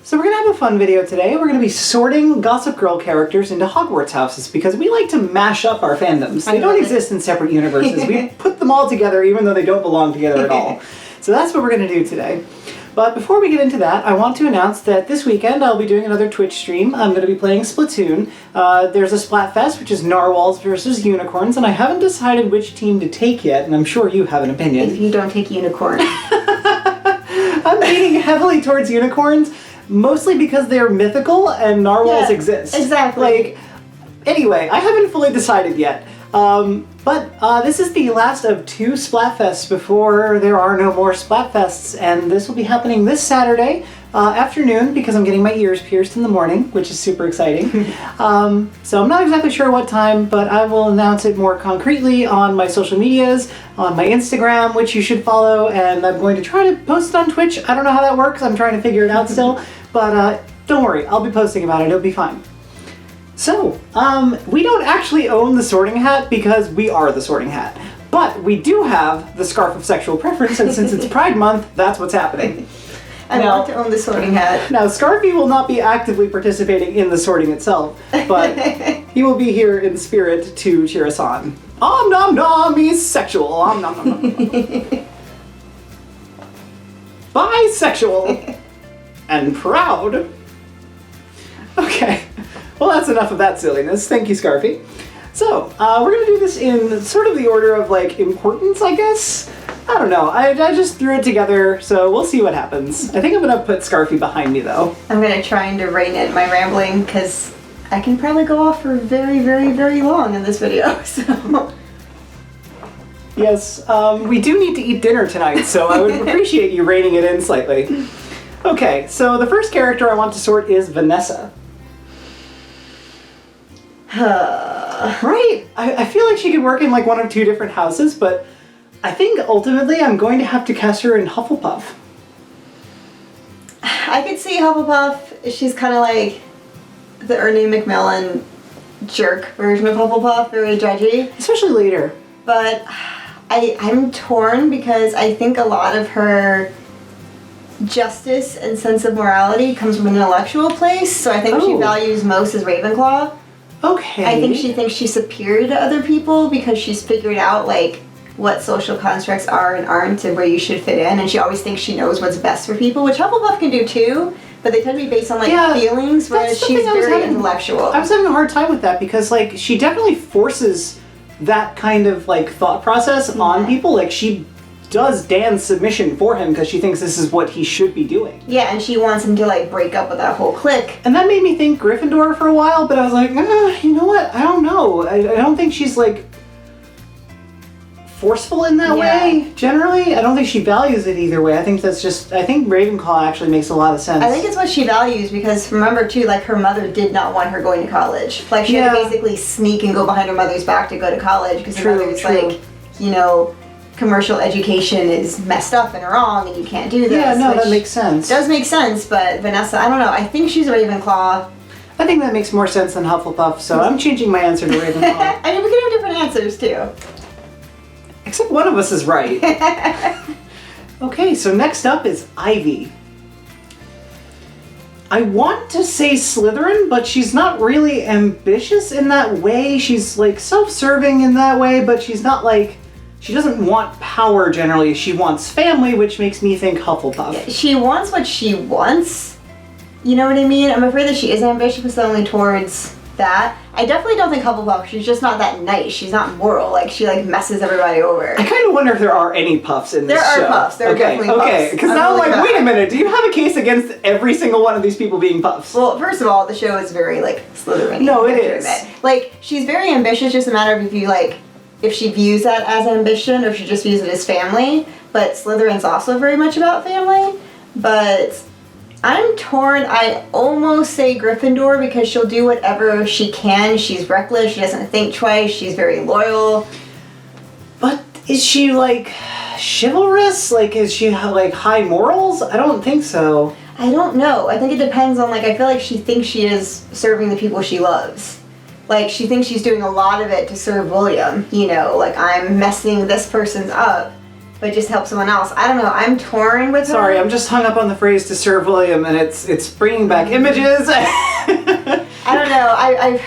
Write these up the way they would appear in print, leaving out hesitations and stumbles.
So we're going to have a fun video today. We're going to be sorting Gossip Girl characters into Hogwarts houses because we like to mash up our fandoms. They don't exist in separate universes. We put them all together even though they don't belong together at all. So that's what we're going to do today. But before we get into that, I want to announce that this weekend I'll be doing another Twitch stream. I'm going to be playing Splatoon. There's a Splatfest, which is Narwhals versus Unicorns, and I haven't decided which team to take yet, and I'm sure you have an opinion. If you don't take Unicorn. I'm leaning heavily towards Unicorns, mostly because they're mythical and Narwhals exist. Exactly. Anyway, I haven't fully decided yet. But this is the last of 2 Splatfests before there are no more Splatfests, and this will be happening this Saturday afternoon because I'm getting my ears pierced in the morning, which is super exciting. So I'm not exactly sure what time, but I will announce it more concretely on my social medias, on my Instagram, which you should follow, and I'm going to try to post it on Twitch. I don't know how that works. I'm trying to figure it out still, but don't worry. I'll be posting about it. It'll be fine. So, we don't actually own the Sorting Hat because we are the Sorting Hat. But we do have the Scarf of Sexual Preference, and since it's Pride Month, that's what's happening. I want to own the Sorting Hat. Now, Scarfy will not be actively participating in the sorting itself, but he will be here in spirit to cheer us on. Om nom nom, he's sexual. Om nom nom nom. Bisexual. And proud. Okay. Well, that's enough of that silliness. Thank you, Scarfy. So, we're going to do this in sort of the order of, importance, I guess? I don't know. I just threw it together, so we'll see what happens. I think I'm going to put Scarfy behind me, though. I'm going to try and rein in my rambling, because I can probably go off for very, very, very long in this video, so... Yes, we do need to eat dinner tonight, so I would appreciate you reining it in slightly. Okay, so the first character I want to sort is Vanessa. Right? I feel like she could work in one of 2 different houses, but I think ultimately I'm going to have to cast her in Hufflepuff. I could see Hufflepuff. She's kind of like the Ernie McMillan jerk version of Hufflepuff, very judgy. Especially later. But I'm torn because I think a lot of her justice and sense of morality comes from an intellectual place, so I think what she values most is Ravenclaw. Okay. I think she thinks she's superior to other people because she's figured out, what social constructs are and aren't and where you should fit in, and she always thinks she knows what's best for people, which Hufflepuff can do too, but they tend to be based on, feelings, whereas she's very intellectual. I was having a hard time with that because, she definitely forces that kind of, thought process on people. She does Dan's submission for him because she thinks this is what he should be doing. Yeah, and she wants him to break up with that whole clique. And that made me think Gryffindor for a while, but I was like, you know what? I don't know. I don't think she's forceful in that way, generally. I don't think she values it either way. I think Ravenclaw actually makes a lot of sense. I think it's what she values because remember too, her mother did not want her going to college. She had to basically sneak and go behind her mother's back to go to college because her mother's commercial education is messed up and wrong and you can't do this. Yeah, no, that makes sense. Does make sense, but Vanessa, I don't know. I think she's a Ravenclaw. I think that makes more sense than Hufflepuff, so I'm changing my answer to Ravenclaw. I mean, we could have different answers too. Except one of us is right. Okay, so next up is Ivy. I want to say Slytherin, but she's not really ambitious in that way. She's self-serving in that way, but she's not she doesn't want power generally. She wants family, which makes me think Hufflepuff. She wants what she wants. You know what I mean? I'm afraid that she is ambitious only towards that. I definitely don't think Hufflepuff. She's just not that nice. She's not moral. She messes everybody over. I kind of wonder if there are any puffs in this show. There are puffs. There are definitely puffs. Okay, because now I'm like, wait a minute. Do you have a case against every single one of these people being puffs? Well, first of all, the show is very Slytherin. No, it is. She's very ambitious. Just a matter of if you if she views that as ambition or if she just views it as family. But Slytherin's also very much about family. But I'm torn. I almost say Gryffindor because she'll do whatever she can. She's reckless. She doesn't think twice. She's very loyal. But is she chivalrous? Is she high morals? I don't think so. I don't know. I think it depends on I feel like she thinks she is serving the people she loves. She thinks she's doing a lot of it to serve William, I'm messing this person's up but just help someone else. I don't know. I'm torn with her. Sorry, I'm just hung up on the phrase "to serve William," and it's bringing back images. I don't know.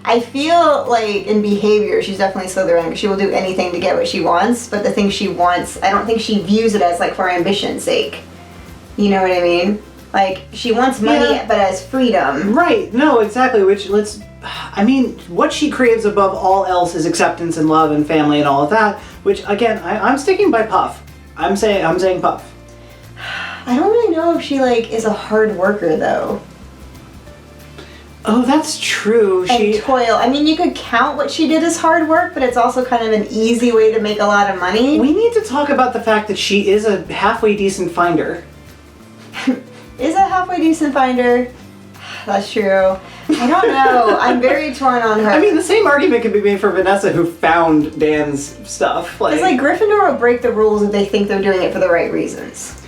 I feel like in behavior, she's definitely Slytherin. She will do anything to get what she wants, but the thing she wants, I don't think she views it as like for ambition's sake. You know what I mean? Like, she wants money, but as freedom. Right. No, exactly. What she craves above all else is acceptance and love and family and all of that. Which, again, I'm sticking by Puff. I'm saying Puff. I don't really know if she is a hard worker though. Oh, that's true. And toil. I mean, you could count what she did as hard work, but it's also kind of an easy way to make a lot of money. We need to talk about the fact that she is a halfway decent finder. Is a halfway decent finder? That's true. I don't know. I'm very torn on her. I mean, the same argument could be made for Vanessa, who found Dan's stuff. It's like Gryffindor will break the rules if they think they're doing it for the right reasons.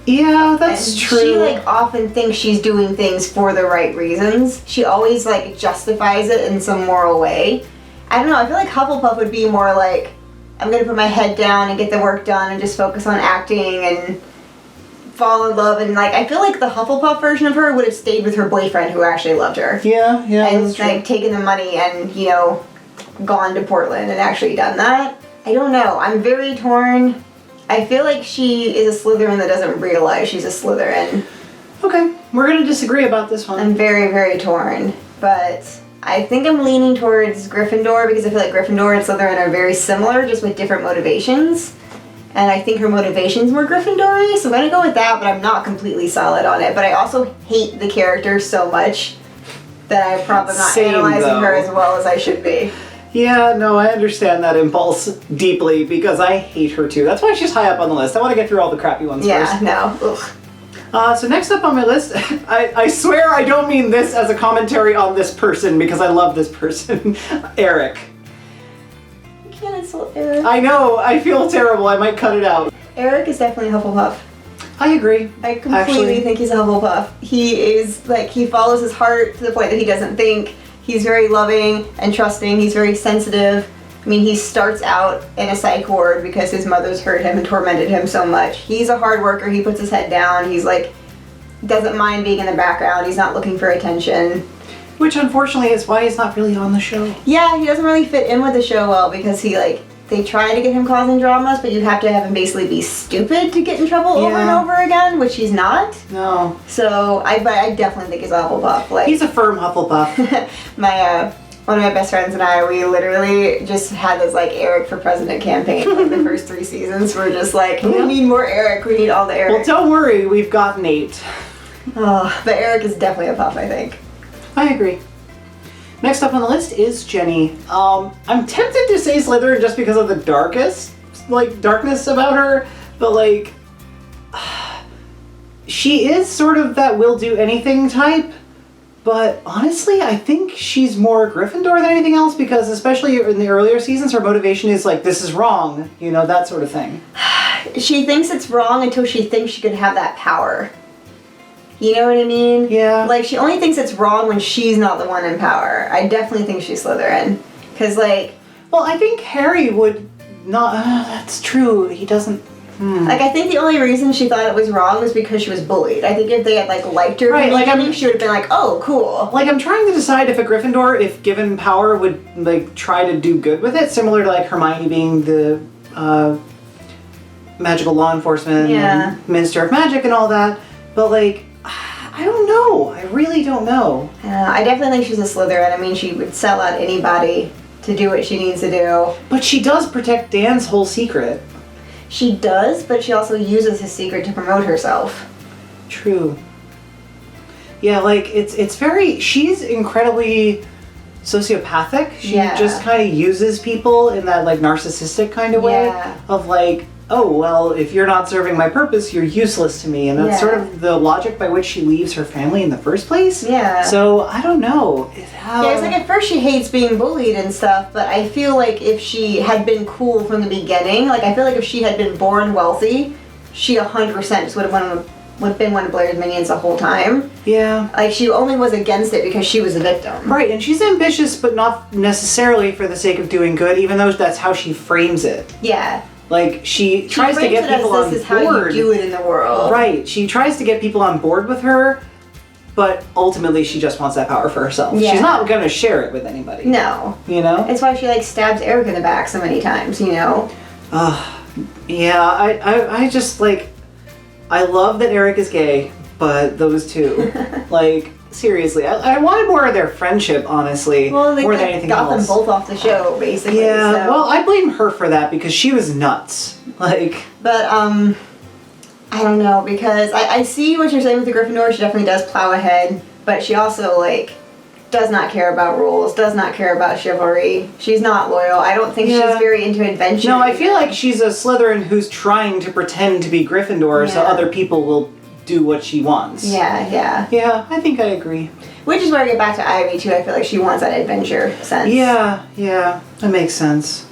Yeah, that's true. She often thinks she's doing things for the right reasons. She always justifies it in some moral way. I don't know. I feel like Hufflepuff would be more like, I'm gonna put my head down and get the work done and just focus on acting and fall in love. And I feel like the Hufflepuff version of her would have stayed with her boyfriend who actually loved her. Yeah, and that's true. Taken the money and gone to Portland and actually done that. I don't know. I'm very torn. I feel like she is a Slytherin that doesn't realize she's a Slytherin. Okay, we're going to disagree about this one. I'm very, very torn. But I think I'm leaning towards Gryffindor because I feel like Gryffindor and Slytherin are very similar, just with different motivations. And I think her motivation's more Gryffindor-y, so I'm going to go with that, but I'm not completely solid on it. But I also hate the character so much that I'm probably not analyzing her as well as I should be. Yeah, no, I understand that impulse deeply because I hate her too. That's why she's high up on the list. I want to get through all the crappy ones first. Yeah, no. Ugh. So next up on my list, I swear I don't mean this as a commentary on this person because I love this person, Eric. You can't insult Eric. I know, I feel terrible. I might cut it out. Eric is definitely Hufflepuff. I agree. I completely think he's a Hufflepuff. He is, he follows his heart to the point that he doesn't think. He's very loving and trusting. He's very sensitive. I mean, he starts out in a psych ward because his mother's hurt him and tormented him so much. He's a hard worker. He puts his head down. He's doesn't mind being in the background. He's not looking for attention. Which unfortunately is why he's not really on the show. Yeah, he doesn't really fit in with the show well because he they try to get him causing dramas, but you have to have him basically be stupid to get in trouble over and over again, which he's not. No. So I definitely think he's a Hufflepuff. He's a firm Hufflepuff. One of my best friends and I, we literally just had this Eric for President campaign the first 3 seasons. We're just we need more Eric. We need all the Eric. Well, don't worry, we've got Nate. Oh, but Eric is definitely a puff, I think. I agree. Next up on the list is Jenny. I'm tempted to say Slytherin just because of the darkness about her, but she is sort of that will do anything type, but honestly I think she's more Gryffindor than anything else because especially in the earlier seasons her motivation is this is wrong, that sort of thing. She thinks it's wrong until she thinks she could have that power. You know what I mean? Yeah. She only thinks it's wrong when she's not the one in power. I definitely think she's Slytherin. Because, well, I think Harry would not... that's true. He doesn't... I think the only reason she thought it was wrong was because she was bullied. I think if they had, liked her, right, she would have been oh, cool. I'm trying to decide if a Gryffindor, if given power, would, try to do good with it, similar to, Hermione being the, magical law enforcement and Minister of Magic and all that. But, I don't know. I really don't know. I definitely think she's a Slytherin. I mean, she would sell out anybody to do what she needs to do. But she does protect Dan's whole secret. She does, but she also uses his secret to promote herself. True. Yeah, it's very... She's incredibly sociopathic. She just kind of uses people in that, narcissistic kind of way. Of, oh, well, if you're not serving my purpose, you're useless to me. And that's sort of the logic by which she leaves her family in the first place. Yeah. So, I don't know. Yeah, it's at first she hates being bullied and stuff, but I feel if she had been cool from the beginning, I feel if she had been born wealthy, she 100% just would have been one of Blair's minions the whole time. Yeah. She only was against it because she was a victim. Right, and she's ambitious, but not necessarily for the sake of doing good, even though that's how she frames it. Yeah. Like, she tries to frames get it as people on this is board. how you do it in the world. Right. She tries to get people on board with her, but ultimately she just wants that power for herself. Yeah. She's not going to share it with anybody. No. You know? It's why she, like, stabs Eric in the back so many times, you know? Yeah, I just, like, I love that Eric is gay, but those two, like, seriously, I wanted more of their friendship, honestly, Well, they more than anything got else. them both off the show, basically. Yeah, so. well, I blame her for that because she was nuts. Like, But, I don't know, because I see what you're saying with the Gryffindor. She definitely does plow ahead, but she also, like, does not care about rules, does not care about chivalry. She's not loyal. I don't think she's very into adventure. no, I feel like she's a Slytherin who's trying to pretend to be Gryffindor so other people will do what she wants. Yeah. Yeah, I think I agree. Which is where I get back to Ivy, too. I feel like she wants that adventure sense. Yeah, that makes sense.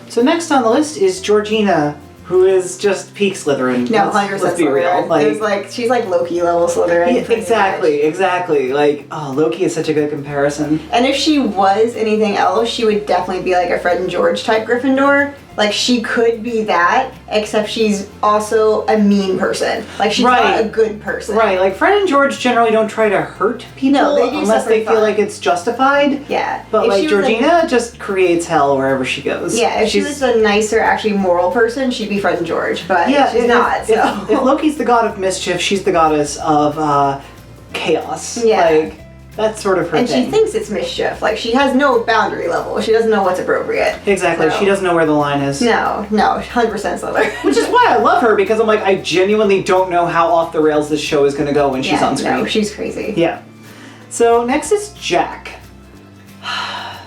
So next on the list is Georgina, who is just peak Slytherin. No, 100% Let's be real. Slytherin. Like, she's like Loki level Slytherin. yeah, exactly. Like, oh, Loki is such a good comparison. And if she was anything else, she would definitely be like a Fred and George type Gryffindor. Like, she could be that, except she's also a mean person. Like, she's not a good person. Right, like Fred and George generally don't try to hurt people unless they feel like it's justified. Yeah. But, like, Georgina just creates hell wherever she goes. Yeah, if she was a nicer, actually moral person, she'd be Fred and George. But she's not, so. If Loki's the god of mischief, she's the goddess of chaos. Yeah. Like, that's sort of her thing. And she thinks it's mischief. Like, she has no boundary level. She doesn't know what's appropriate. Exactly. So. She doesn't know where the line is. No, 100% Slytherin. Which is why I love her, because I'm like, I genuinely don't know how off the rails this show is going to go when she's on screen. No, she's crazy. Yeah. So next is Jack. I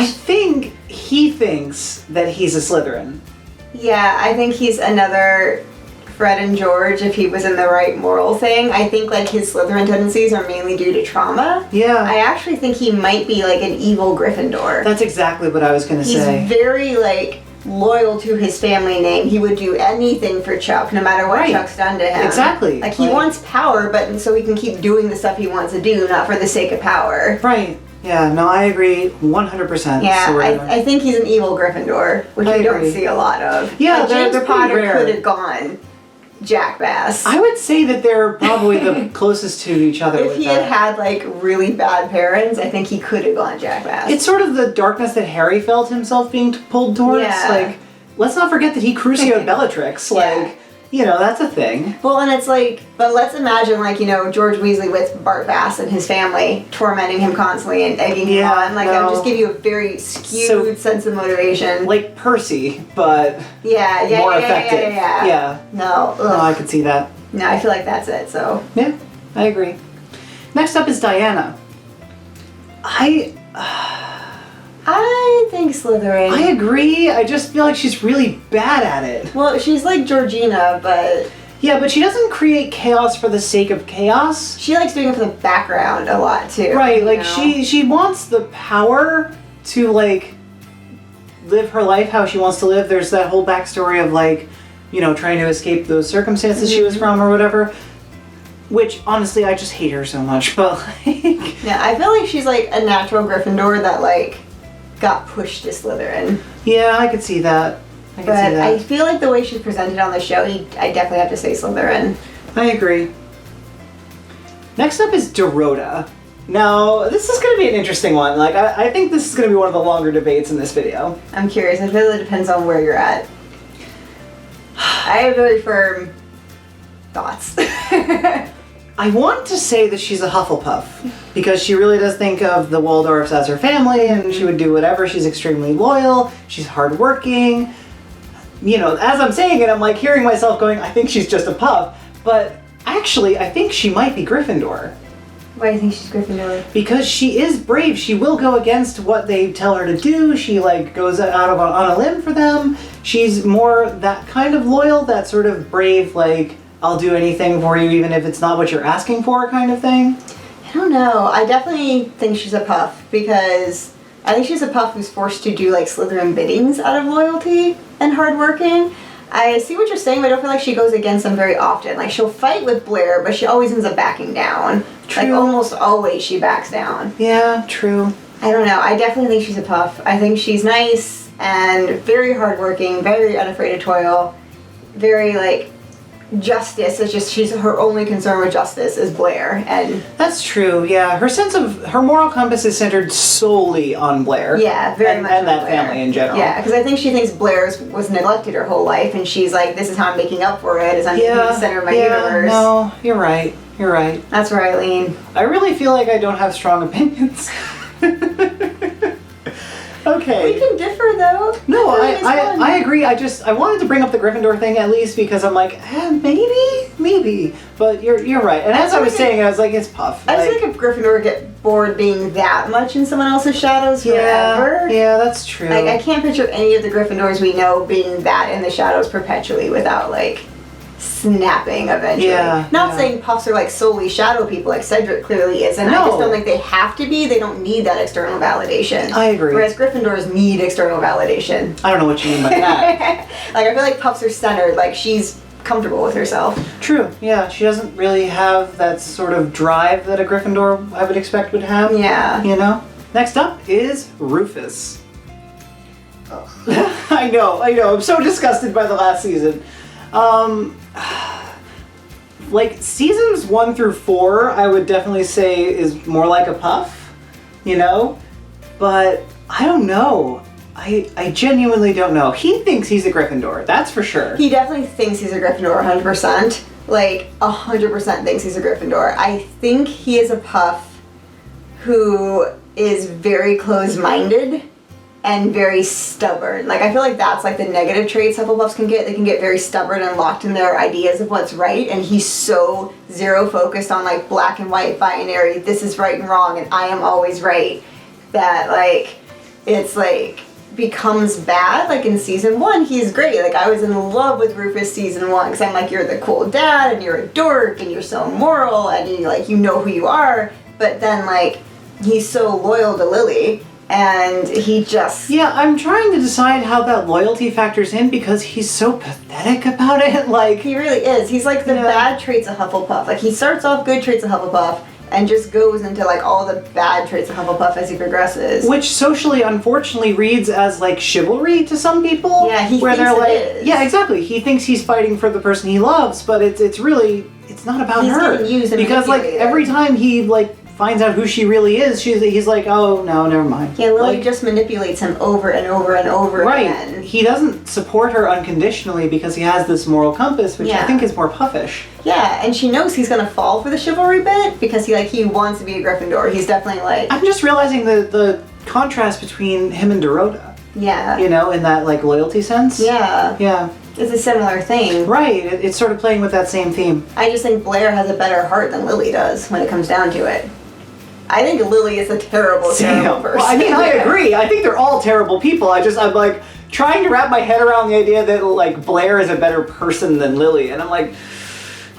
think he thinks that he's a Slytherin. Yeah, I think he's another Fred and George if he was in the right moral thing. I think, like, his Slytherin tendencies are mainly due to trauma. Yeah. I actually think he might be, like, an evil Gryffindor. That's exactly what I was going to say. He's very, like, loyal to his family name. He would do anything for Chuck, no matter what Chuck's done to him. Exactly. Like, he wants power, but so he can keep doing the stuff he wants to do, not for the sake of power. Right. Yeah, no, I agree 100%. Yeah, I think he's an evil Gryffindor, which we don't see a lot of. Yeah, like, they're James pretty Potter rare. could have gone Jack Bass. I would say that they're probably the closest to each other. If he had like really bad parents, I think he could have gone Jack Bass. It's sort of the darkness that Harry felt himself being pulled towards. Yeah. Like, let's not forget that he crucioed Bellatrix. Like, you know, that's a thing. Well, and it's like, but let's imagine, like, you know, George Weasley with Bart Bass and his family tormenting him constantly and egging him on. Like, I'll just give you a very skewed sense of motivation. Like Percy, but more effective. Yeah. No. No, I could see that. No, I feel like that's it, so. Yeah, I agree. Next up is Diana. I think Slytherin. I agree. I just feel like she's really bad at it. Well, she's like Georgina, but... Yeah, but she doesn't create chaos for the sake of chaos. She likes doing it for the background a lot, too. Right, like, she wants the power to, like, live her life how she wants to live. There's that whole backstory of, like, you know, trying to escape those circumstances she was from or whatever. Which, honestly, I just hate her so much, but, like... Yeah, I feel like she's, like, a natural Gryffindor that, like, got pushed to Slytherin. Yeah, I could see that. I feel like the way she's presented on the show, I definitely have to say Slytherin. I agree. Next up is Dorota. Now, this is going to be an interesting one. Like, I think this is going to be one of the longer debates in this video. I'm curious. It really depends on where you're at. I have very firm thoughts. I want to say that she's a Hufflepuff because she really does think of the Waldorfs as her family and she would do whatever. She's extremely loyal. She's hardworking. You know, as I'm saying it, I'm like hearing myself going, I think she's just a puff. But actually, I think she might be Gryffindor. Why do you think she's Gryffindor? Because she is brave. She will go against what they tell her to do. She, like, goes on a limb for them. She's more that kind of loyal, that sort of brave, like, I'll do anything for you even if it's not what you're asking for kind of thing. I don't know. I definitely think she's a puff because I think she's a puff who's forced to do like Slytherin biddings out of loyalty and hardworking. I see what you're saying, but I don't feel like she goes against them very often. Like, she'll fight with Blair, but she always ends up backing down. True. Like, almost always she backs down. Yeah, true. I don't know. I definitely think she's a puff. I think she's nice. and very hardworking, very unafraid of toil, very like justice is just her only concern with justice is Blair. And that's true. Yeah, her moral compass is centered solely on Blair. Yeah, very much and on that Blair. family in general. Yeah, because I think she thinks Blair was neglected her whole life, and she's like, this is how I'm making up for it, is I'm making the center of my universe. No, you're right. You're right. That's where I lean. I really feel like I don't have strong opinions. Okay. We can differ though. No, I agree. I wanted to bring up the Gryffindor thing at least because I'm like, maybe. But you're right. And as I was saying, I was like, it's Puff. I just think if Gryffindor would get bored being that much in someone else's shadows forever. Yeah, that's true. Like, I can't picture any of the Gryffindors we know being that in the shadows perpetually without like snapping eventually. Not saying Puffs are like solely shadow people like Cedric clearly is, and I just don't think they have to be. They don't need that external validation. I agree. Whereas Gryffindors need external validation. I don't know what you mean by that. Like, I feel like Puffs are centered, like she's comfortable with herself. True, yeah. She doesn't really have that sort of drive that a Gryffindor I would expect would have. Yeah. You know? Next up is Rufus. I know. I'm so disgusted by the last season. Like seasons 1 through 4, I would definitely say is more like a Puff, you know? But I don't know. I genuinely don't know. He thinks he's a Gryffindor, that's for sure. He definitely thinks he's a Gryffindor 100%. Like, 100% thinks he's a Gryffindor. I think he is a Puff who is very closed-minded and very stubborn. Like, I feel like that's like the negative traits Hufflepuffs can get. They can get very stubborn and locked in their ideas of what's right, and he's so zero focused on like black and white binary, this is right and wrong and I am always right, that like it's like becomes bad. Like in season 1 he's great. Like I was in love with Rufus season 1 because I'm like, you're the cool dad and you're a dork and you're so moral and you know who you are. But then like he's so loyal to Lily. And he just... Yeah, I'm trying to decide how that loyalty factors in because he's so pathetic about it. Like he really is. He's like the bad traits of Hufflepuff. Like he starts off good traits of Hufflepuff and just goes into like all the bad traits of Hufflepuff as he progresses. Which socially, unfortunately, reads as like chivalry to some people. Yeah, he where thinks they're like, it is. yeah, exactly. He thinks he's fighting for the person he loves, but it's really not about he's her. getting used and because like manipulated. every time he like finds out who she really is, he's like, oh no, never mind. Yeah, Lily like, just manipulates him over and over and over again. Right. He doesn't support her unconditionally because he has this moral compass, which I think is more Puffish. Yeah, and she knows he's gonna fall for the chivalry bit because he wants to be a Gryffindor. He's definitely like... I'm just realizing the contrast between him and Dorota. Yeah. You know, in that like loyalty sense. Yeah. Yeah. It's a similar thing. Right, it's sort of playing with that same theme. I just think Blair has a better heart than Lily does when it comes down to it. I think Lily is a terrible person. Well, I mean, I agree. I think they're all terrible people. I'm like trying to wrap my head around the idea that like Blair is a better person than Lily, and I'm like,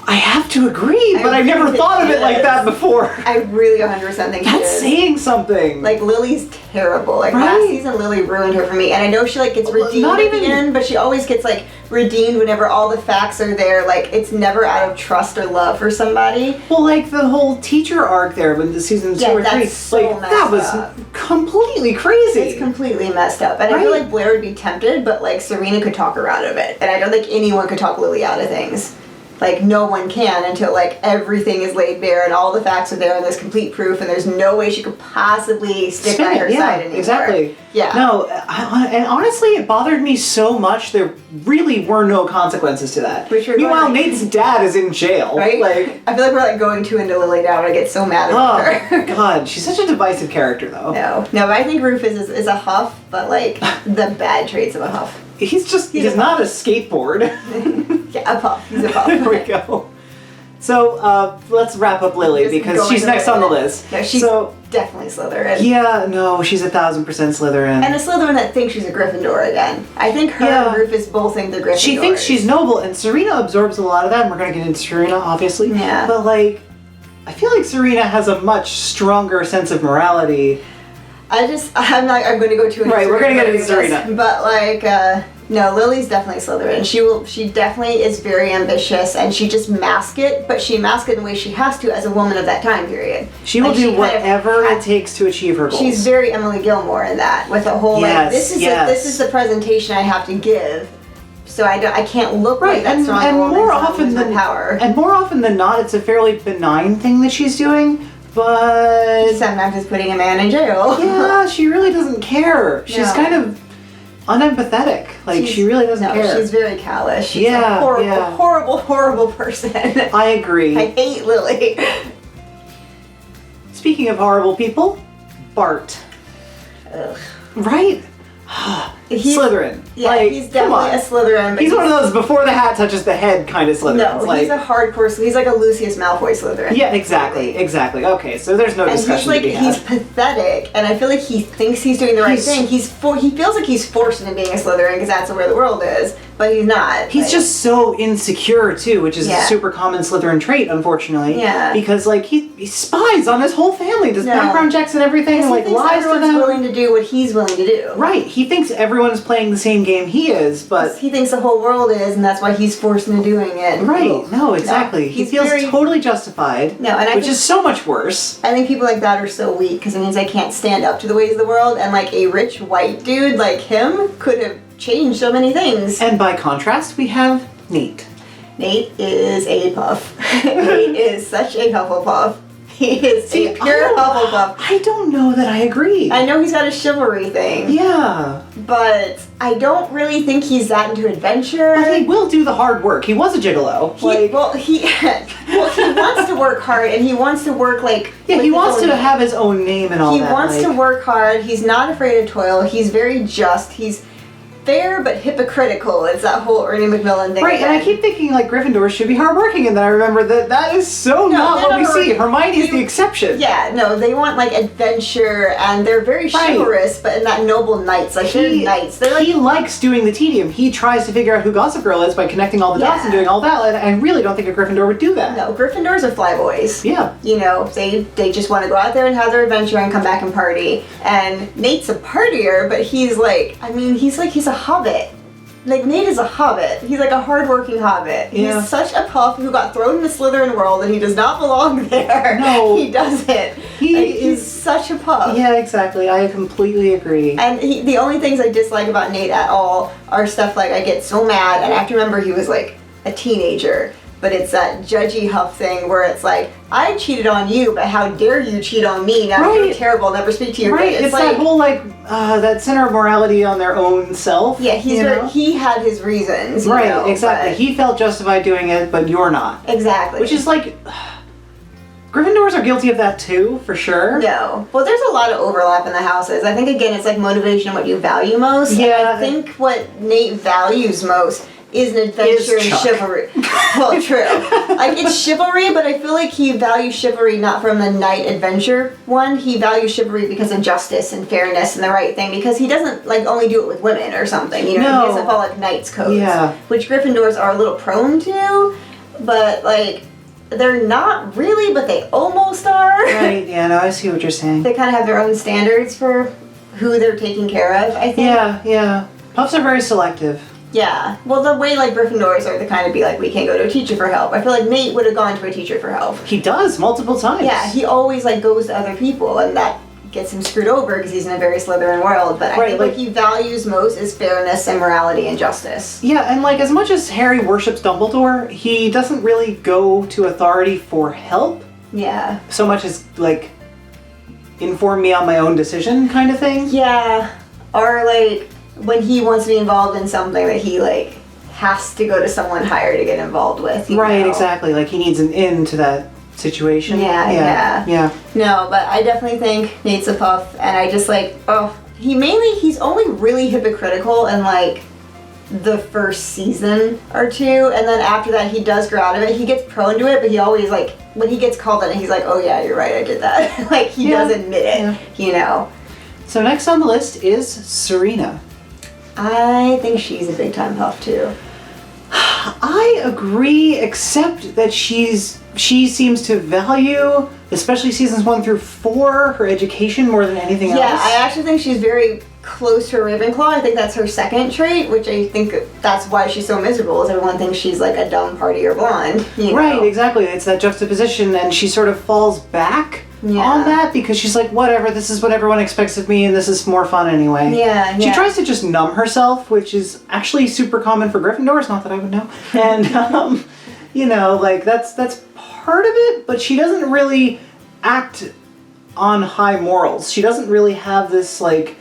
I have to agree, but I've never thought of it like that before. I really 100% think that's saying something. Like Lily's terrible. Like last season, Lily ruined her for me, and I know she like gets redeemed at the end, but she always gets like redeemed whenever all the facts are there. Like it's never out of trust or love for somebody. Well, like the whole teacher arc there in the season 2 or 3, so like that was completely crazy. It's completely messed up, and I feel like Blair would be tempted, but like Serena could talk her out of it, and I don't think anyone could talk Lily out of things. Like, no one can until, like, everything is laid bare and all the facts are there and there's complete proof and there's no way she could possibly stick by her side anymore. Exactly. Yeah. No, and honestly, it bothered me so much there really were no consequences to that. Meanwhile, Nate's dad is in jail. Right? Like, I feel like we're, like, going too into Lily now and I get so mad at her. Oh, God. She's such a divisive character, though. No, but I think Rufus is a Huff, but, like, the bad traits of a Huff. He's not a skateboard. Yeah, a Puff. He's a Puff. There we go. So, let's wrap up Lily because she's next on the list. No, she's definitely Slytherin. Yeah, no, she's 1,000% Slytherin. And a Slytherin that thinks she's a Gryffindor again. I think her and Rufus both think they're Gryffindors. She thinks she's noble, and Serena absorbs a lot of that, and we're going to get into Serena, obviously. Yeah. But, like, I feel like Serena has a much stronger sense of morality. I'm going to go too into Right, we're going to get into Serena. But, like, No, Lily's definitely Slytherin. She definitely is very ambitious, and she just masks it, but she masks it in the way she has to as a woman of that time period. She will do whatever it takes to achieve her goals. She's very Emily Gilmore in that, with a whole this is the presentation I have to give, so I can't look like that strong and woman. More often than power. And more often than not, it's a fairly benign thing that she's doing. But sometimes it's putting a man in jail. Yeah, she really doesn't care. She's kind of unempathetic. Like, she really doesn't care. She's very callous. She's a horrible person. I agree. I hate Lily. Speaking of horrible people, Bart. Ugh. Right? Slytherin. Yeah, he's definitely a Slytherin. But he's one of those before the hat touches the head kind of Slytherins. No, he's a hardcore. He's like a Lucius Malfoy Slytherin. Yeah, exactly. Okay, so there's no discussion to be had. He's pathetic, and I feel like he thinks he's doing the right thing. He feels like he's forced into being a Slytherin because that's where the world is, but he's not. He's just so insecure too, which is a super common Slytherin trait, unfortunately. Yeah. Because like he spies on his whole family, does background checks and everything, and like lies to them. Everyone's willing to do what he's willing to do. Right. He thinks everyone's playing the same game he is, but he thinks the whole world is, and that's why he's forced into doing it. Right. No, exactly. He feels totally justified. No, and which is so much worse. I think people like that are so weak because it means they can't stand up to the ways of the world, and like a rich white dude like him could have changed so many things. And by contrast, we have Nate. Nate is a puff. Nate is such a Hufflepuff. He is a pure Hufflepuff. I don't know that I agree. I know he's got a chivalry thing. Yeah. But I don't really think he's that into adventure. But he will do the hard work. He was a gigolo. He wants to work hard, and he wants to work like... Yeah, he wants to have his own name and all that. He wants to work hard. He's not afraid of toil. He's very just. He's fair but hypocritical. It's that whole Ernie Macmillan thing. Right, and I keep thinking like Gryffindor should be hardworking, and then I remember that is so not what we see. Hermione is the exception. Yeah, no, they want like adventure, and they're very chivalrous, but in that noble knights. Like they're knights. They're like, he likes doing the tedium. He tries to figure out who Gossip Girl is by connecting all the dots and doing all that. And I really don't think a Gryffindor would do that. No, Gryffindors are flyboys. Yeah. You know, they just want to go out there and have their adventure and come back and party. And Nate's a partier, but he's like, he's a hobbit. Like, Nate is a hobbit. He's like a hardworking hobbit. Yeah. He's such a puff who got thrown in the Slytherin world, and he does not belong there. No. He doesn't. He's such a puff. Yeah, exactly. I completely agree. And the only things I dislike about Nate at all are stuff like, I get so mad, and I have to remember he was like a teenager. But it's that judgy huff thing where it's like, I cheated on you, but how dare you cheat on me? Now you're terrible, never speak to your kid. It's like, that whole that center of morality on their own self. Yeah, he had his reasons. Right, exactly. He felt justified doing it, but you're not. Exactly. Which is like, Gryffindors are guilty of that too, for sure. No. Well, there's a lot of overlap in the houses. I think, again, it's like motivation and what you value most. Yeah. I think what Nate values most is an adventure and chivalry. Well, true. Like, it's chivalry, but I feel like he values chivalry not from the knight adventure one. He values chivalry because of justice and fairness and the right thing, because he doesn't, like, only do it with women or something. You know, No. he doesn't follow, like, knight's codes. Yeah. Which Gryffindors are a little prone to, but, like, they're not really, but they almost are. Right, yeah, no, I see what you're saying. They kind of have their own standards for who they're taking care of, I think. Yeah. Puffs are very selective. Yeah. Well, the way, like, Gryffindors are the kind of be like, we can't go to a teacher for help. I feel like Nate would have gone to a teacher for help. He does, multiple times. Yeah, he always, like, goes to other people, and that gets him screwed over because he's in a very Slytherin world. But I think what he values most is fairness and morality and justice. Yeah, and, like, as much as Harry worships Dumbledore, he doesn't really go to authority for help. Yeah. So much as, like, inform me on my own decision kind of thing. Yeah. Or, like, when he wants to be involved in something that he, like, has to go to someone higher to get involved with. Right, exactly. Like, he needs an in to that situation. Yeah. No, but I definitely think Nate's a puff, and I just, like, he's only really hypocritical in, like, the first season or two, and then after that he does grow out of it. He gets prone to it, but he always, like, when he gets called on it, he's like, oh yeah, you're right, I did that. Like, he does admit it, you know. So next on the list is Serena. I think she's a big time puff too. I agree, except that she seems to value, especially seasons 1 through 4, her education more than anything else. Yeah, I actually think she's very close to a Ravenclaw. I think that's her second trait, which I think that's why she's so miserable, is everyone thinks she's like a dumb partier blonde. You know? Right, exactly. It's that juxtaposition, and she sort of falls back Yeah. on that because she's like, whatever, this is what everyone expects of me, and this is more fun anyway. Yeah, She yeah. tries to just numb herself, which is actually super common for Gryffindors, not that I would know. And, you know, like, that's part of it, but she doesn't really act on high morals. She doesn't really have this, like,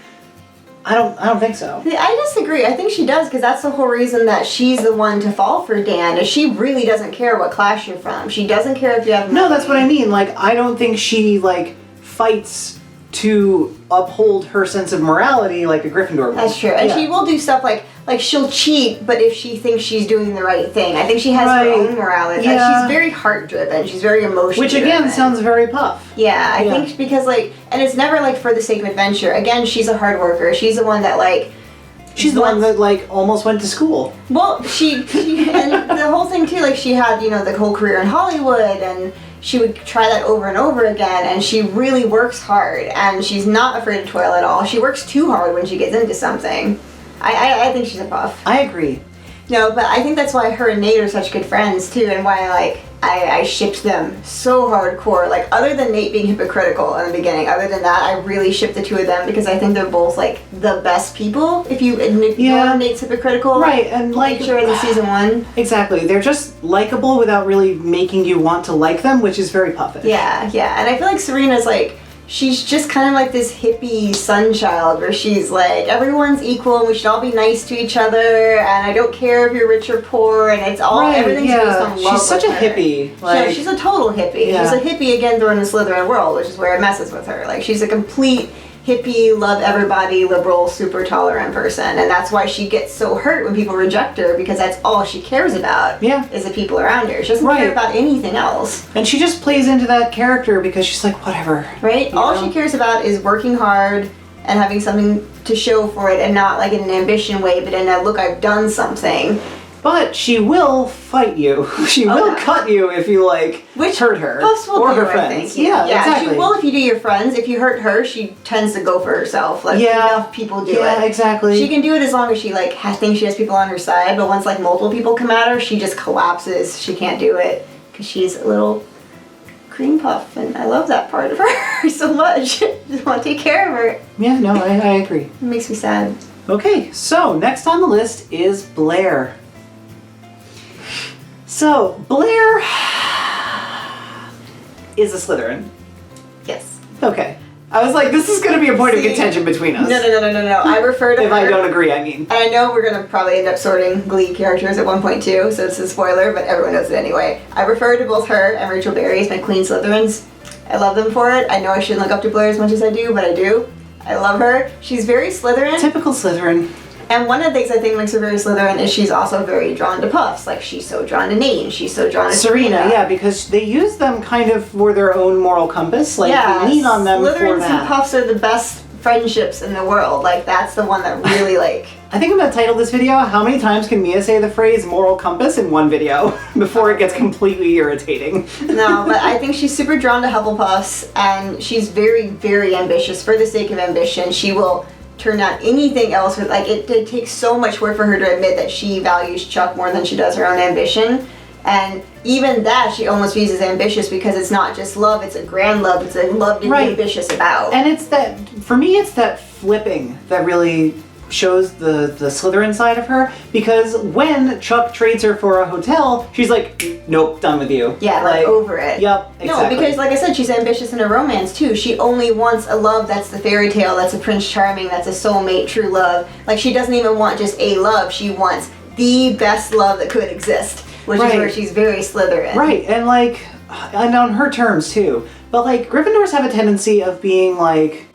I don't think so. I disagree. I think she does, because that's the whole reason that she's the one to fall for Dan, is she really doesn't care what class you're from. She doesn't care if you have money. No, that's what I mean. Like, I don't think she, like, fights to uphold her sense of morality like a Gryffindor would. That's true. And Yeah. she will do stuff like she'll cheat, but if she thinks she's doing the right thing. I think she has her own morality. Yeah. Like, she's very heart-driven. She's very emotional. Which, again, sounds very Puff. Yeah, I think because, like, and it's never, like, for the sake of adventure. Again, she's a hard worker. She's the one that, like... She's the one that, like, almost went to school. Well, she and the whole thing, too, like, she had, you know, the whole career in Hollywood, and she would try that over and over again, and she really works hard, and she's not afraid to toil at all. She works too hard when she gets into something. I think she's a Puff. I agree. No, but I think that's why her and Nate are such good friends, too, and why, like, I shipped them so hardcore. Like, other than Nate being hypocritical in the beginning, other than that, I really shipped the two of them because I think they're both, like, the best people. If you ignore Nate's hypocritical right, and, like, nature in season 1. Exactly. They're just likable without really making you want to like them, which is very Puffish. Yeah, yeah. And I feel like Serena's, like, she's just kind of like this hippie sun child where she's like, everyone's equal and we should all be nice to each other, and I don't care if you're rich or poor, and it's all, everything's based on love. She's such a with her. hippie. Like, She's a total hippie. Yeah. She's a hippie, again, during the Slytherin world, which is where it messes with her. Like, she's a complete hippie, love everybody, liberal, super tolerant person, and that's why she gets so hurt when people reject her, because that's all she cares about is the people around her. She doesn't care about anything else. And she just plays into that character because she's like, whatever. Right? All she cares about is working hard and having something to show for it, and not like in an ambition way, but in a, look, I've done something. But she will fight you. She will cut you if you, like, hurt her. Puffs will or do, her I friends. think. Yeah, exactly. She will if you do your friends. If you hurt her, she tends to go for herself. Like, enough people do it. Yeah, exactly. She can do it as long as she, like, thinks she has people on her side, but once, like, multiple people come at her, she just collapses. She can't do it because she's a little cream puff, and I love that part of her so much. Just want to take care of her. Yeah, no, I agree. It makes me sad. Okay, so next on the list is Blair. So, Blair is a Slytherin. Yes. Okay. I was like, this is going to be a point of contention between us. No. I refer to If her. I don't agree, I mean. And I know we're going to probably end up sorting Glee characters at one point too, so it's a spoiler, but everyone knows it anyway. I refer to both her and Rachel Berry as my Queen Slytherins. I love them for it. I know I shouldn't look up to Blair as much as I do, but I do. I love her. She's very Slytherin. Typical Slytherin. And one of the things I think makes her very Slytherin is she's also very drawn to Puffs. Like, she's so drawn to Nate, and she's so drawn to Serena. Yeah, because they use them kind of for their own moral compass. Like, they lean on them for Slytherins that. and Puffs are the best friendships in the world. Like, that's the one that really, like... I think I'm going to title this video, How Many Times Can Mia Say the Phrase Moral Compass in One Video before it gets completely irritating. No, but I think she's super drawn to Hufflepuffs, and she's very, very ambitious for the sake of ambition. She will turn down anything else with, like, it takes so much work for her to admit that she values Chuck more than she does her own ambition. And even that she almost views as ambitious because it's not just love, it's a grand love, it's a love to be ambitious about. And it's that, for me, it's that flipping that really shows the Slytherin side of her, because when Chuck trades her for a hotel, she's like, nope, done with you. Yeah, like over it. Yep, exactly. No, because like I said, she's ambitious in a romance too. She only wants a love that's the fairy tale, that's a Prince Charming, that's a soulmate, true love. Like, she doesn't even want just a love, she wants the best love that could exist, which is where she's very Slytherin. Right, and like, and on her terms too. But like, Gryffindors have a tendency of being like,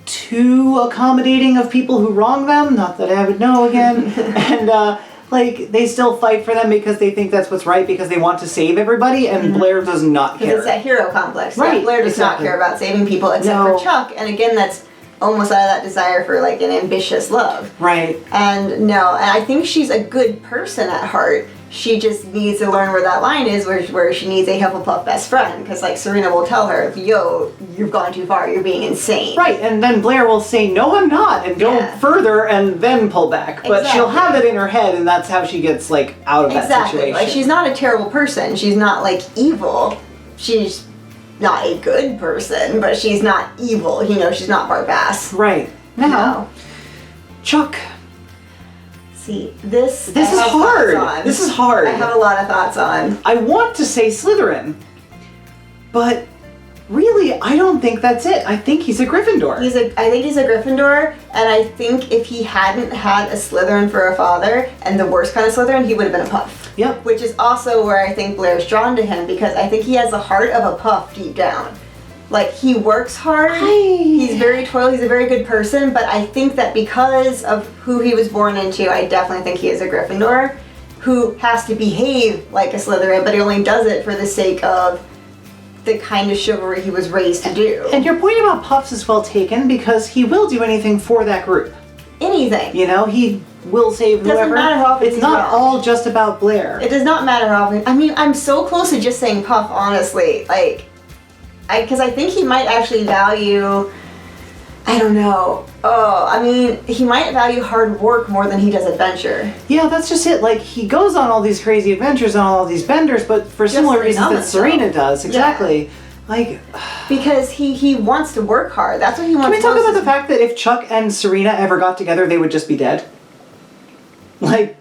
too accommodating of people who wrong them, not that I would know again, and like, they still fight for them because they think that's what's right, because they want to save everybody, and Blair does not care. Because it's that hero complex. Right, Yeah, Blair does not care about saving people except for Chuck, and again, that's almost out of that desire for like an ambitious love. Right. And no, and I think she's a good person at heart. She just needs to learn where that line is, where she needs a Hufflepuff best friend, because like Serena will tell her, yo, you've gone too far, you're being insane. Right, and then Blair will say, no, I'm not, and go further and then pull back. But she'll have it in her head, and that's how she gets like out of that situation. Like, she's not a terrible person. She's not like evil. She's not a good person, but she's not evil. You know, she's not Barbass. Right. Now, Chuck. See, this is hard. This is hard. I have a lot of thoughts on. I want to say Slytherin, but really, I don't think that's it. I think he's a Gryffindor. I think he's a Gryffindor, and I think if he hadn't had a Slytherin for a father, and the worst kind of Slytherin, he would have been a Puff. Yep. Which is also where I think Blair's drawn to him, because I think he has the heart of a Puff deep down. Like, he works hard, he's very toil, he's a very good person, but I think that because of who he was born into, I definitely think he is a Gryffindor who has to behave like a Slytherin, but he only does it for the sake of the kind of chivalry he was raised to do. And your point about Puffs is well taken, because he will do anything for that group. Anything. You know, he will save whoever. Doesn't matter how often it's not all just about Blair. It does not matter how often. I mean, I'm so close to just saying Puff, honestly. Like, because I think he might actually value, I don't know. Oh, I mean, he might value hard work more than he does adventure. Yeah, that's just it. Like, he goes on all these crazy adventures on all these benders, but for similar reasons that Serena does. Exactly. Yeah. Like, because he wants to work hard. That's what he wants. Can we talk about the fact that if Chuck and Serena ever got together, they would just be dead? Like,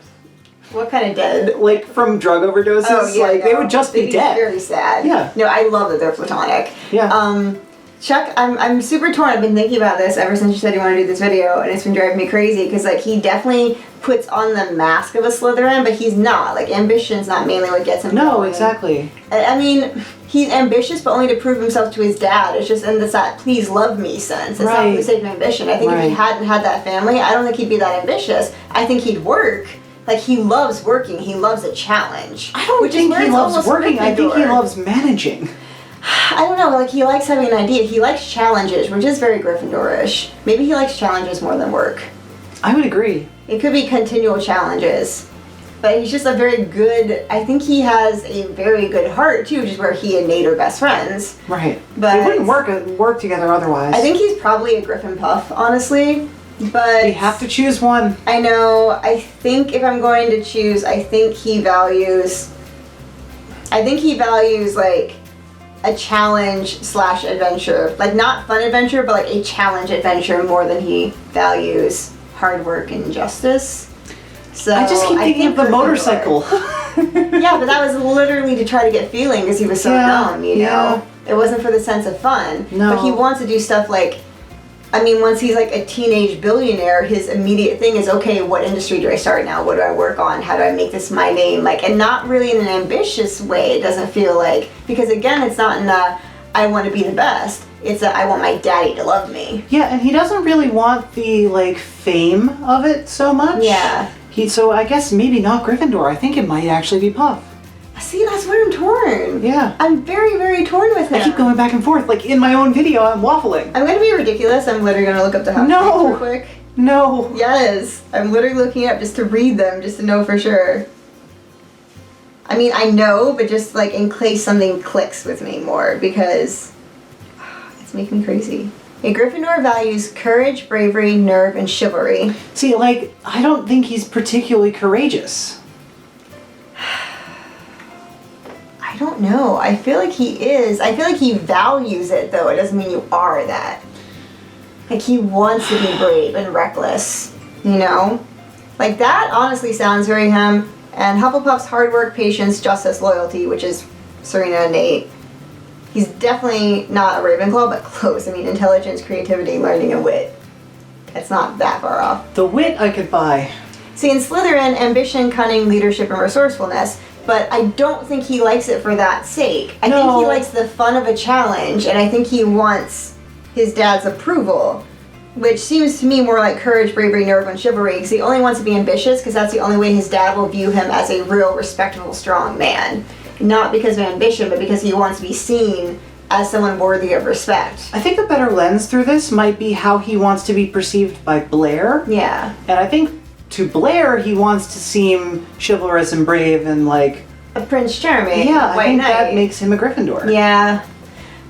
what kind of dead? Like from drug overdoses? Oh, yeah, like, they would just be dead. Very sad. Yeah. No, I love that they're platonic. Yeah. Chuck, I'm super torn. I've been thinking about this ever since you said you want to do this video, and it's been driving me crazy, because like, he definitely puts on the mask of a Slytherin, but he's not. Like, ambition's not mainly what gets him going. No, exactly. I mean, he's ambitious, but only to prove himself to his dad. It's just in this that please love me sense. It's not for the sake of ambition. I think if he hadn't had that family, I don't think he'd be that ambitious. I think he'd work. Like, he loves working. He loves a challenge. I don't think he loves working. I think he loves managing. I don't know. Like, he likes having an idea. He likes challenges, which is very Gryffindor-ish. Maybe he likes challenges more than work. I would agree. It could be continual challenges. But he's just a very good, I think he has a very good heart, too, which is where he and Nate are best friends. Right. But they wouldn't work together otherwise. I think he's probably a Griffin Puff, honestly. But you have to choose one. I know. I think if I'm going to choose, I think he values, like, a challenge / adventure. Like, not fun adventure, but like a challenge adventure more than he values hard work and justice. So I just keep thinking of the motorcycle. Yeah, but that was literally to try to get feeling, because he was so young, you know? It wasn't for the sense of fun. No. But he wants to do stuff like, I mean, once he's like a teenage billionaire, his immediate thing is, okay, what industry do I start now? What do I work on? How do I make this my name? Like, and not really in an ambitious way, it doesn't feel like, because again, it's not in a, I want to be the best. It's a, I want my daddy to love me. Yeah, and he doesn't really want the, like, fame of it so much. Yeah. So I guess maybe not Gryffindor. I think it might actually be Puff. See, that's where I'm torn. Yeah. I'm very, very torn with him. I keep going back and forth. Like, in my own video, I'm waffling. I'm going to be ridiculous. I'm literally going to look up the hot takes real quick. No. Yes. I'm literally looking up just to read them, just to know for sure. I mean, I know, but just, like, in case something clicks with me more, because it's making me crazy. A Gryffindor values courage, bravery, nerve, and chivalry. See, like, I don't think he's particularly courageous. I don't know. I feel like he is. I feel like he values it, though. It doesn't mean you are that. Like, he wants to be brave and reckless, you know? Like, that honestly sounds very him. And Hufflepuff's hard work, patience, justice, loyalty, which is Serena and Nate. He's definitely not a Ravenclaw, but close. I mean, intelligence, creativity, learning, and wit. It's not that far off. The wit I could buy. See, in Slytherin, ambition, cunning, leadership, and resourcefulness. But I don't think he likes it for that sake. I think he likes the fun of a challenge, and I think he wants his dad's approval, which seems to me more like courage, bravery, nerve, and chivalry, because he only wants to be ambitious, because that's the only way his dad will view him as a real, respectable, strong man. Not because of ambition, but because he wants to be seen as someone worthy of respect. I think a better lens through this might be how he wants to be perceived by Blair. Yeah. And I think to Blair, he wants to seem chivalrous and brave and like A Prince Charming. yeah. I White think Knight. that makes him a Gryffindor. Yeah.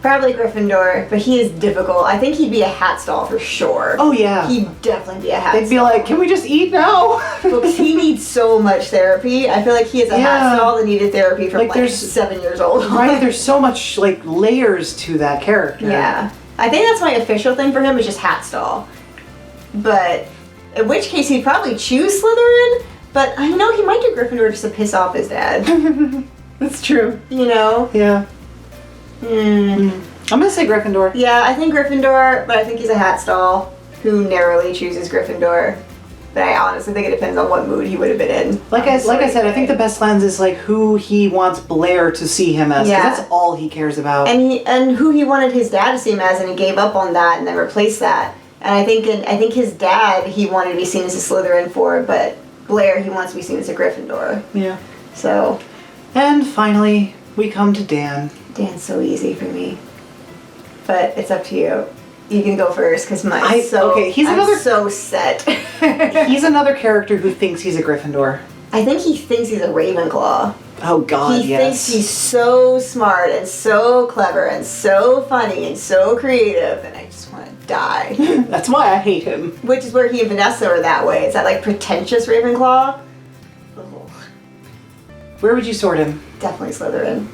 Probably Gryffindor, but he is difficult. I think he'd be a hat stall for sure. Oh yeah. He'd definitely be a hat They'd be stall. like, can we just eat now? Because he needs so much therapy. I feel like he is a hat Yeah. stall that needed therapy from Like, like there's- 7 years old. Right? There's so much like layers to that character. Yeah. I think that's my official thing for him is just hat stall. But in which case he'd probably choose Slytherin, but I know he might do Gryffindor just to piss off his dad. That's true. You know? Yeah. Hmm. I'm gonna say Gryffindor. Yeah, I think Gryffindor, but I think he's a hat stall who narrowly chooses Gryffindor. But I honestly think it depends on what mood he would have been in. Like I said, I think the best lens is like who he wants Blair to see him as. 'Cause Yeah. that's all he cares about. And who he wanted his dad to see him as, and he gave up on that and then replaced that. And I think his dad he wanted to be seen as a Slytherin for, but Blair he wants to be seen as a Gryffindor. Yeah. So And finally, we come to Dan. Dan's so easy for me, but it's up to you. You can go first because mine's he's I'm another- so set. He's another character who thinks he's a Gryffindor. I think he thinks he's a Ravenclaw. Oh God, He yes. thinks he's so smart and so clever and so funny and so creative, and I just want to die. That's why I hate him. Which is where he and Vanessa are that way. It's that like pretentious Ravenclaw. Ugh, Where would you sort him? definitely Slytherin.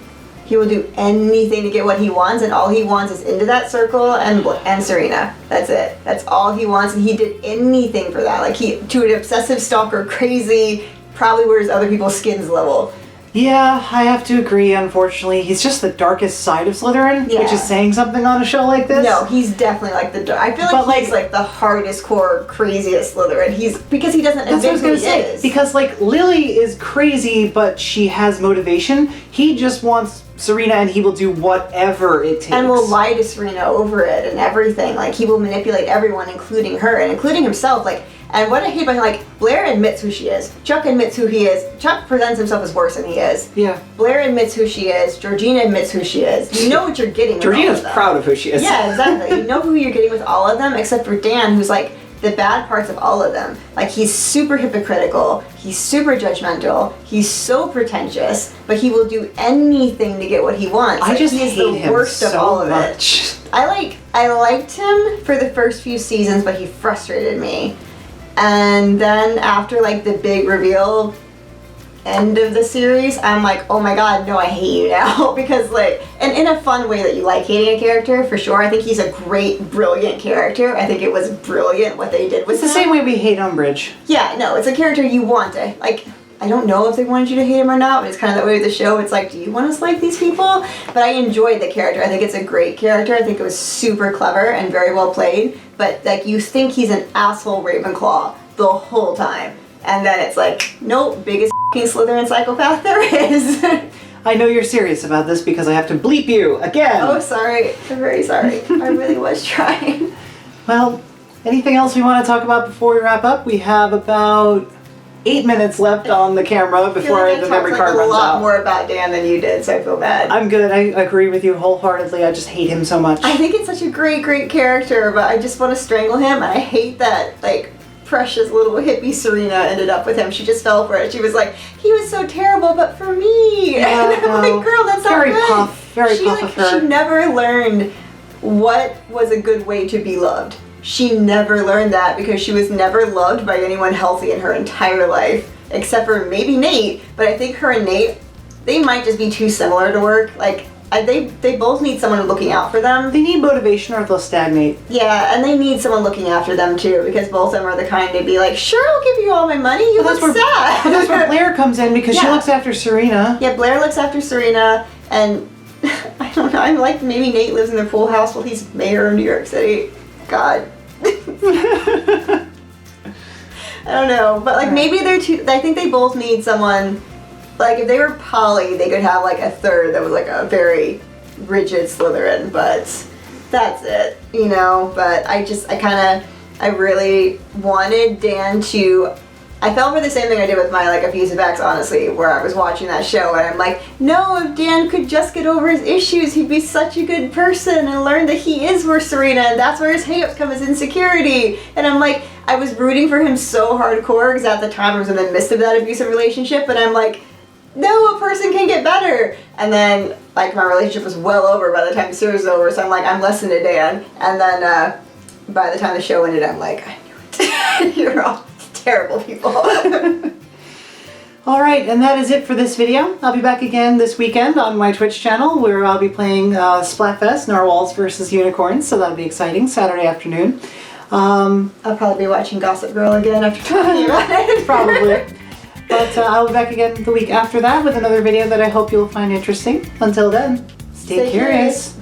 He will do anything to get what he wants, and all he wants is into that circle and Serena. That's it. That's all he wants, and he did anything for that. Like to an obsessive stalker, crazy, probably wears other people's skins level. Yeah, I have to agree, unfortunately. He's just the darkest side of Slytherin, Yeah. which is saying something on a show like this. No, he's definitely like the. I feel But, like he's like the hardest core, craziest Slytherin. He's because he doesn't That's what I was admit gonna who he say. is. Because like Lily is crazy, but she has motivation. He just wants Serena, and he will do whatever it takes. And will lie to Serena over it and everything. Like he will manipulate everyone, including her and including himself. Like, and what I hate about him, like Blair admits who she is. Chuck admits who he is. Chuck presents himself as worse than he is. Yeah. Blair admits who she is. Georgina admits who she is. You know what you're getting. With all Georgina's of them. proud of who she is. Yeah, exactly. You know who you're getting with all of them, except for Dan, who's like the bad parts of all of them. Like he's super hypocritical, he's super judgmental, he's so pretentious, but he will do anything to get what he wants. I Like, just he is hate the him worst so of all of much. it. I liked him for the first few seasons, but he frustrated me. And then after like the big reveal end of the series, I'm like, oh my god, no, I hate you now. Because like, and in a fun way that you like hating a character, for sure. I think he's a great, brilliant character. I think it was brilliant what they did with It's the him. same way we hate Umbridge. Yeah, no, it's a character you want to, like, I don't know if they wanted you to hate him or not, but it's kind of that way with the show. It's like, do you want to like these people? But I enjoyed the character. I think it's a great character. I think it was super clever and very well played. But like, you think he's an asshole Ravenclaw the whole time. And then it's like, nope, biggest f***ing Slytherin psychopath there is. I know you're serious about this because I have to bleep you again. Oh, sorry. I'm very sorry. I really was trying. Well, anything else we want to talk about before we wrap up? We have about 8 minutes left on the camera I feel before like I the talked memory like card a runs lot out. more about Dan than you did, so I feel bad. I'm good. I agree with you wholeheartedly. I just hate him so much. I think it's such a great, great character, but I just want to strangle him, and I hate that, like, precious little hippie Serena ended up with him. She just fell for it. She was like, he was so terrible, but for me. Yeah, and I'm no. like, girl, that's not Very good. puff. Very she, puff like, of her. She never learned what was a good way to be loved. She never learned that because she was never loved by anyone healthy in her entire life, except for maybe Nate. But I think her and Nate, they might just be too similar to work. Like, they both need someone looking out for them. They need motivation or they'll stagnate. Yeah, and they need someone looking after them too, because both of them are the kind to be like, sure, I'll give you all my money, you But look sad. But that's where Blair comes in because she Yeah. looks after Serena. Yeah, Blair looks after Serena, and I don't know, I'm like, maybe Nate lives in their pool house while he's mayor of New York City. God. I don't know, but like maybe they're two, I think they both need someone, like if they were poly, they could have like a third that was like a very rigid Slytherin, but that's it, you know, but I really wanted Dan to I fell for the same thing I did with my like abusive ex, honestly, where I was watching that show and I'm like, no, if Dan could just get over his issues, he'd be such a good person and learn that he is worth Serena and that's where his hang-ups come, his insecurity. And I'm like, I was rooting for him so hardcore because at the time I was in the midst of that abusive relationship, and I'm like, no, a person can get better. And then like my relationship was well over by the time the series was over, so I'm like, I'm less than a Dan. And then by the time the show ended, I'm like, I knew it. You're all terrible people. Alright, and that is it for this video. I'll be back again this weekend on my Twitch channel where I'll be playing Splatfest, Narwhals versus Unicorns, so that'll be exciting, Saturday afternoon. I'll probably be watching Gossip Girl again after talking about it. Probably. But I'll be back again the week after that with another video that I hope you'll find interesting. Until then, stay curious.